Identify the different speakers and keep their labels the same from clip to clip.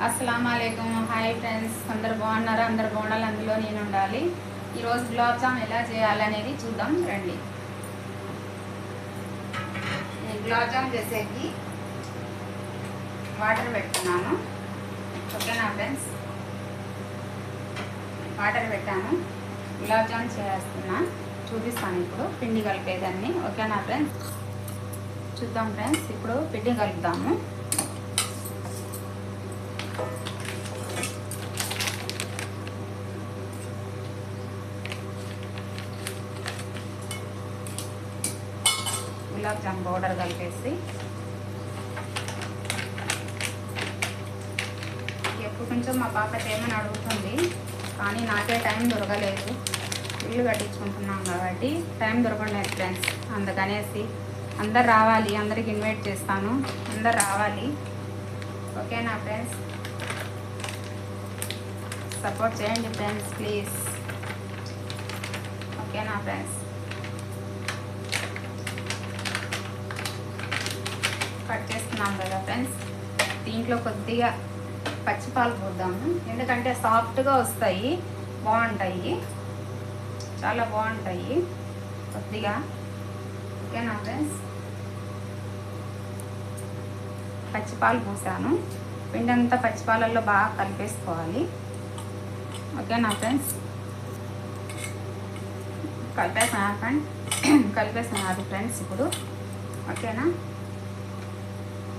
Speaker 1: అస్సలాము అలైకుం. Hi friends, అందరు బాగున్నారా? అందరు బాగుండాలి, అందులో నేను ఉండాలి. ఈరోజు గులాబ్ జామ్ ఎలా చేయాలనేది చూద్దాం రండి. నేను గులాబ్ జామ్ చేసేకి వాటర్ పెట్టుకున్నాను. ఓకేనా ఫ్రెండ్స్, వాటర్ పెట్టాను. గులాబ్ జామ్ చేస్తున్నా, చూపిస్తాను ఇప్పుడు పిండి కలిపేదాన్ని. ఓకేనా ఫ్రెండ్స్, చూద్దాం ఫ్రెండ్స్. ఇప్పుడు పిండి కలుపుదాము. గులాబ్ జామ్ పౌడర్ కలిపేసి ఎప్పుడు కొంచెం మా పాప ఏమని అడుగుతుంది, కానీ నాకే టైం దొరకలేదు. ఇల్లు కట్టించుకుంటున్నాం కాబట్టి టైం దొరకలేదు ఫ్రెండ్స్. అందుకనేసి అందరు రావాలి, అందరికి ఇన్వైట్ చేస్తాను, అందరు రావాలి. ఓకేనా ఫ్రెండ్స్, సపోర్ట్ చేయండి ఫ్రెండ్స్ ప్లీజ్. ఓకేనా ఫ్రెండ్స్, కట్ చేస్తున్నాం కదా ఫ్రెండ్స్. దీంట్లో కొద్దిగా పచ్చిపాలు పోద్దాము, ఎందుకంటే సాఫ్ట్గా వస్తాయి, బాగుంటాయి, చాలా బాగుంటాయి. కొద్దిగా ఓకేనా ఫ్రెండ్స్, పచ్చిపాలు పోసాను. పిండి అంతా పచ్చిపాలల్లో బాగా కలిపేసుకోవాలి. ఓకేనా ఫ్రెండ్స్, కలిపేసినారు ఫ్రెండ్స్. ఇప్పుడు ఓకేనా,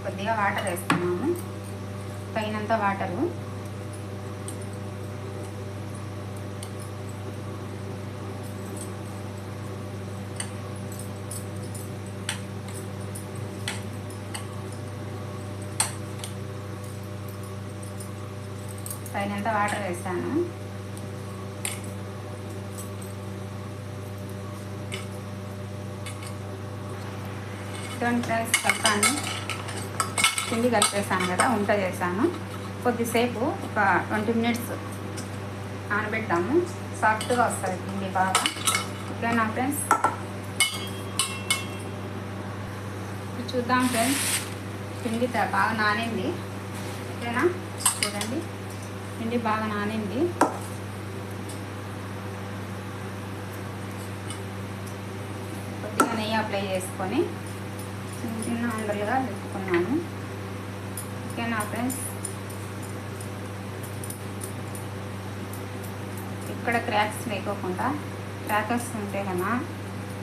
Speaker 1: కొద్దిగా వాటర్ వేస్తున్నాము, తగినంత వాటరు. తగినంత వాటర్ వేసాను. ఫ్రెండ్స్, కలుపుతాను. పిండి కలిపేసాను కదా, వంట చేశాను. కొద్దిసేపు ఒక 20 minutes నానబెట్టాము, సాఫ్ట్గా వస్తుంది పిండి బాగా. ఓకేనా ఫ్రెండ్స్, చూద్దాం ఫ్రెండ్స్. పిండి బాగా నానింది. ఓకేనా, చూడండి పిండి బాగా నానింది. కొద్దిగా నెయ్యి అప్లై చేసుకొని చిన్న చిన్న ఉండలుగా పెట్టుకున్నాను. ఓకేనా ఫ్రెండ్స్, ఇక్కడ క్రాక్స్ లేకోకుండా, క్రాకర్స్ ఉంటే కదా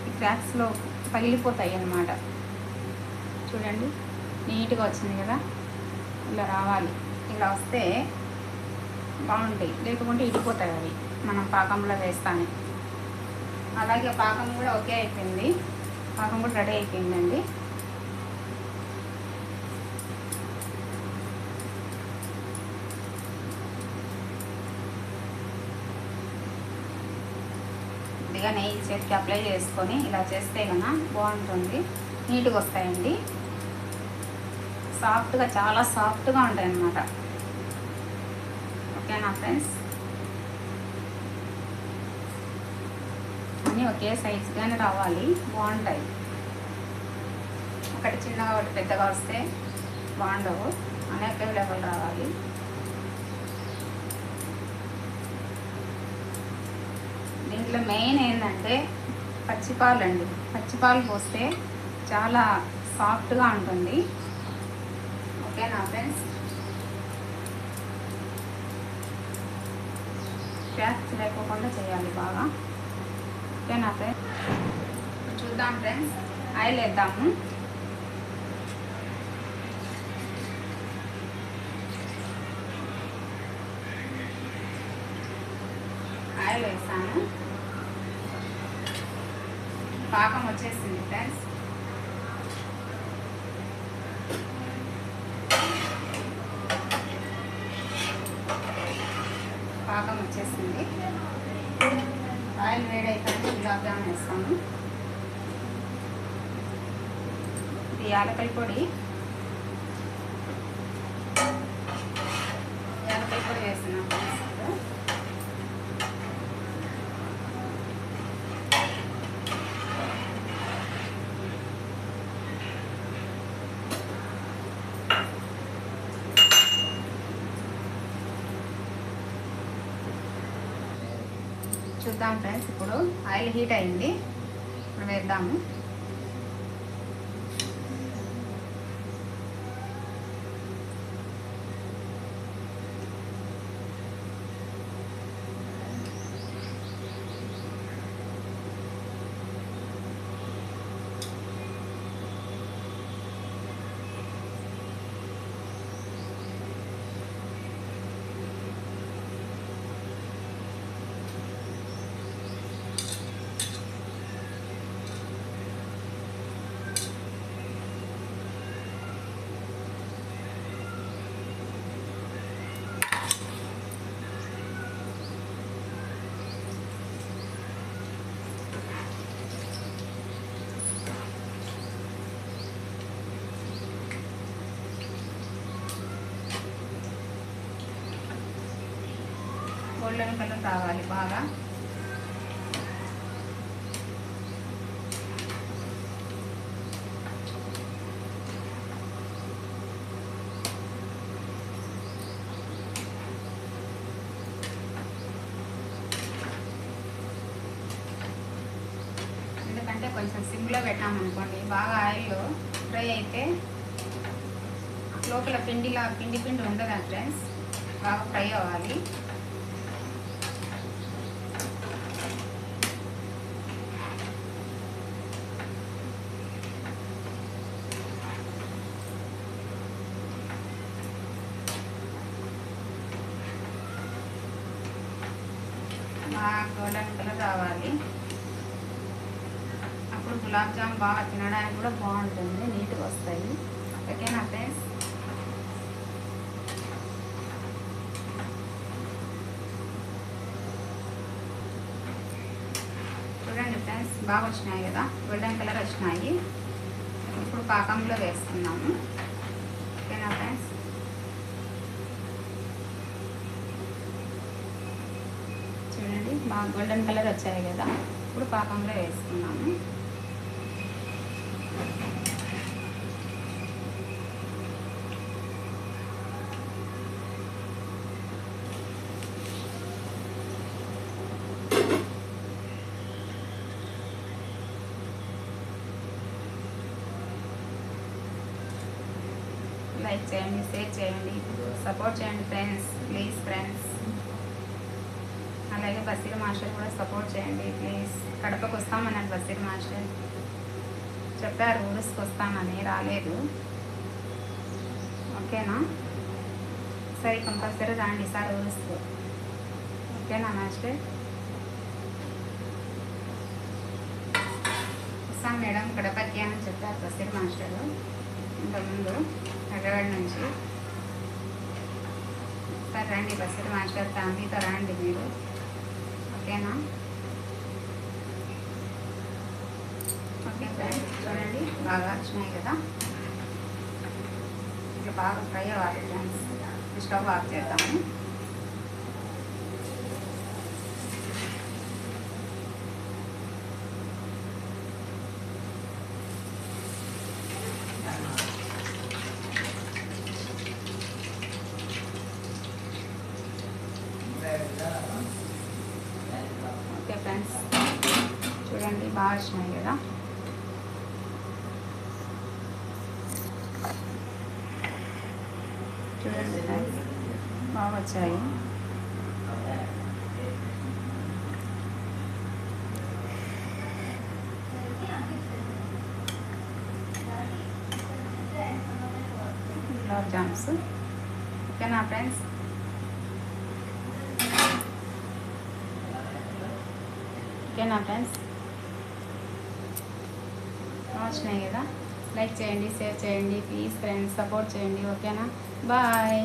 Speaker 1: ఈ క్రాక్స్లో పగిలిపోతాయి అన్నమాట. చూడండి నీట్గా వచ్చింది కదా, ఇలా రావాలి. ఇలా వస్తే బాగుంటాయి, లేకపోతే ఇడిపోతాయి అవి మనం పాకంలో వేస్తాను. అలాగే పాకం కూడా ఓకే అయిపోయింది, పాకం కూడా రెడీ అయిపోయిందండి. కొద్దిగా నెయ్యి చేతికి అప్లై చేసుకొని ఇలా చేస్తే కన్నా బాగుంటుంది, నీట్గా వస్తాయండి. సాఫ్ట్గా, చాలా సాఫ్ట్గా ఉంటాయి అన్నమాట. ఓకేనా ఫ్రెండ్స్, అన్నీ ఒకే సైజుగానే రావాలి, బాగుంటాయి. ఒకటి చిన్నగా ఒకటి పెద్దగా వస్తే బాగుండవు, అనేక లెవెల్ రావాలి. దీంట్లో మెయిన్ ఏంటంటే పచ్చిపాలు అండి. పచ్చిపాలు పోస్తే చాలా సాఫ్ట్గా ఉంటుంది. ఓకేనా ఫ్రెండ్స్, క్రాక్స్ లేకోకుండా చేయాలి బాగా. ఓకేనా ఫ్రెండ్స్, చూద్దాం ఫ్రెండ్స్. ఆయిల్ వేద్దాము. ఆయిల్ వేసాను, పాకం వచ్చేసింది ఫ్రెండ్స్. పాకం వచ్చేసింది. ఆయిల్ వేడైతే గులాబ్ జామ్ వేస్తాము. ఇది యాలకుల పొడి, యాలకుల పొడి వేస్తున్నాం ఫ్రెండ్స్. చూద్దాం ఫ్రెండ్స్. ఇప్పుడు ఆయిల్ హీట్ అయింది, ఇప్పుడు వేద్దాము. గోల్డెన్ కలర్ రావాలి బాగా. ఎందుకంటే కొంచెం సిమ్లో పెట్టామనుకోండి, బాగా ఆయిల్ ఫ్రై అయితే లోపల పిండి ఉంటుంది ఫ్రెండ్స్, బాగా ఫ్రై అవ్వాలి. బాగా గోల్డెన్ కలర్ రావాలి. అప్పుడు గులాబ్ జామ్ బాగా తినడానికి కూడా బాగుంటుంది, నీట్గా వస్తాయి. ఓకేనా ఫ్రెండ్స్? చూడండి ఫ్రెండ్స్, బాగా వచ్చినాయి కదా, గోల్డెన్ కలర్ వచ్చినాయి. ఇప్పుడు పాకంలో వేస్తున్నాము. ఓకేనా ఫ్రెండ్స్? చూడండి బాగా గోల్డెన్ కలర్ వచ్చాయి కదా, ఇప్పుడు పాకంలో వేసుకున్నాము. లైక్ చేయండి, షేర్ చేయండి, సపోర్ట్ చేయండి ఫ్రెండ్స్, ప్లీజ్ ఫ్రెండ్స్. అలాగే బసీర్ మాస్టర్ కూడా సపోర్ట్ చేయండి ప్లీజ్. కడపకు వస్తామన్నాడు బసీర్ మాస్టర్, చెప్పారు ఊరుసుకు వస్తామని, రాలేదు. ఓకేనా? సరే కంపల్సరీ రండి సార్ ఊరుసుకు. ఓకేనా మాస్టర్? వస్తాం మేడం కడపకి అని చెప్పారు బసీర్ మాస్టర్ ఇంతకుముందు హైదరాబాద్ నుంచి. సార్ రండి బసీర్ మాస్టర్ ఫ్యామిలీతో రండి మీరు. ఓకేనా? ఓకే ఫ్రెండ్స్, చూడండి బాగా వచ్చినాయి కదా, ఇట్లా బాగా ఫ్రై అవ్వాలి ఫ్రెండ్స్. స్టవ్ ఆఫ్ చేద్దాము. ఓకే ఫ్రెండ్స్, చూడండి బాగా వచ్చినాయి కదా. చూడండి ఫ్రెండ్స్ బాగా వచ్చాయి. గులాబ్ జామ్స్. ఓకేనా ఫ్రెండ్స్? ఓకేనా ఫ్రెండ్స్? వచ్చినాయి కదా, లైక్ చేయండి, షేర్ చేయండి ప్లీజ్ ఫ్రెండ్స్, సపోర్ట్ చేయండి. ఓకేనా? బాయ్.